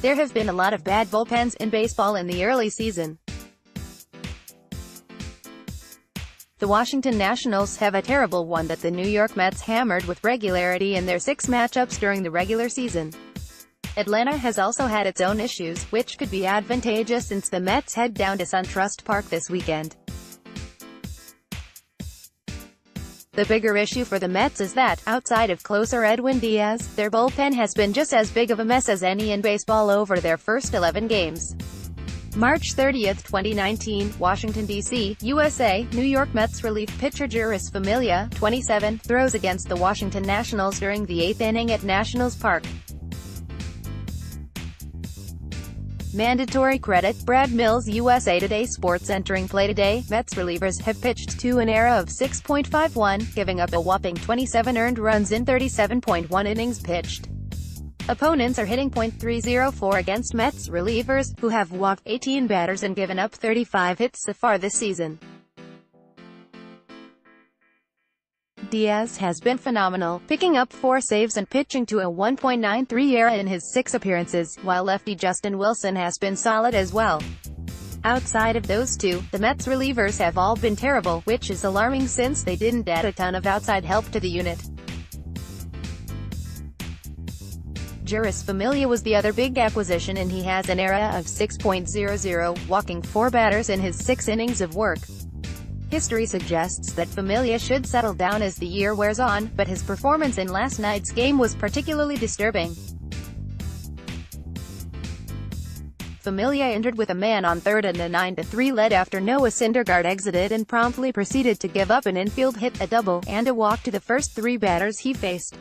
There have been a lot of bad bullpens in baseball in the early season. The Washington Nationals have a terrible one that the New York Mets hammered with regularity in their 6 matchups during the regular season. Atlanta has also had its own issues, which could be advantageous since the Mets head down to SunTrust Park this weekend. The bigger issue for the Mets is that, outside of closer Edwin Diaz, their bullpen has been just as big of a mess as any in baseball over their first 11 games. March 30, 2019, Washington, D.C., USA, New York Mets relief pitcher Jeurys Familia, 27, throws against the Washington Nationals during the 8th inning at Nationals Park. Mandatory credit, Brad Mills, USA Today Sports. Entering play today, Mets relievers have pitched to an ERA of 6.51, giving up a whopping 27 earned runs in 37.1 innings pitched. Opponents are hitting .304 against Mets relievers, who have walked 18 batters and given up 35 hits so far this season. Diaz has been phenomenal, picking up 4 saves and pitching to a 1.93 ERA in his 6 appearances, while lefty Justin Wilson has been solid as well. Outside of those two, the Mets relievers have all been terrible, which is alarming since they didn't add a ton of outside help to the unit. Jeurys Familia was the other big acquisition, and he has an ERA of 6.00, walking 4 batters in his 6 innings of work. History suggests that Familia should settle down as the year wears on, but his performance in last night's game was particularly disturbing. Familia entered with a man on third and a 9-3 lead after Noah Syndergaard exited and promptly proceeded to give up an infield hit, a double, and a walk to the first 3 batters he faced.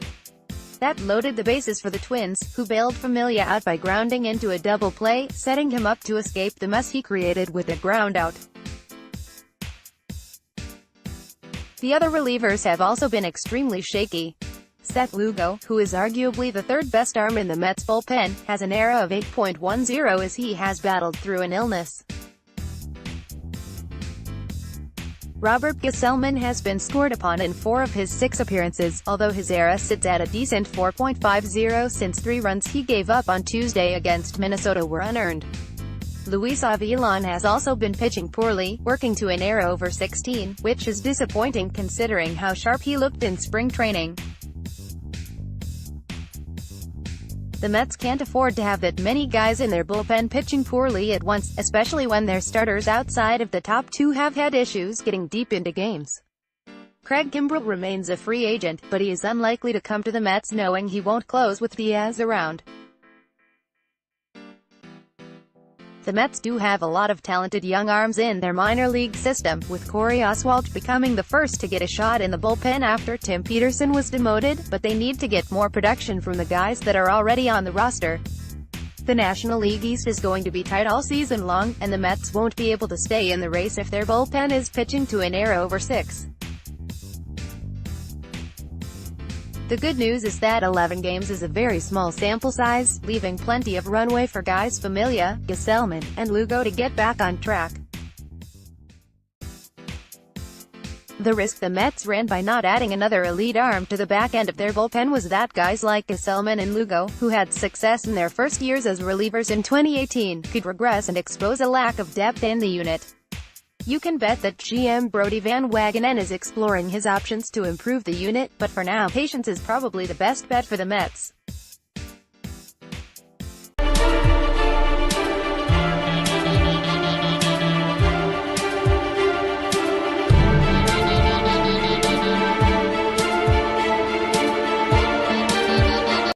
That loaded the bases for the Twins, who bailed Familia out by grounding into a double play, setting him up to escape the mess he created with a groundout. The other relievers have also been extremely shaky. Seth Lugo, who is arguably the 3rd best arm in the Mets bullpen, has an ERA of 8.10 as he has battled through an illness. Robert Gsellman has been scored upon in 4 of his 6 appearances, although his ERA sits at a decent 4.50 since 3 runs he gave up on Tuesday against Minnesota were unearned. Luis Avilan has also been pitching poorly, working to an ERA over 16, which is disappointing considering how sharp he looked in spring training. The Mets can't afford to have that many guys in their bullpen pitching poorly at once, especially when their starters outside of the top 2 have had issues getting deep into games. Craig Kimbrel remains a free agent, but he is unlikely to come to the Mets knowing he won't close with Diaz around. The Mets do have a lot of talented young arms in their minor league system, with Corey Oswalt becoming the first to get a shot in the bullpen after Tim Peterson was demoted, but they need to get more production from the guys that are already on the roster. The National League East is going to be tight all season long, and the Mets won't be able to stay in the race if their bullpen is pitching to an ERA over 6. The good news is that 11 games is a very small sample size, leaving plenty of runway for guys Familia, Gsellman, and Lugo to get back on track. The risk the Mets ran by not adding another elite arm to the back end of their bullpen was that guys like Gsellman and Lugo, who had success in their first years as relievers in 2018, could regress and expose a lack of depth in the unit. You can bet that GM Brodie Van Wagenen is exploring his options to improve the unit, but for now, patience is probably the best bet for the Mets.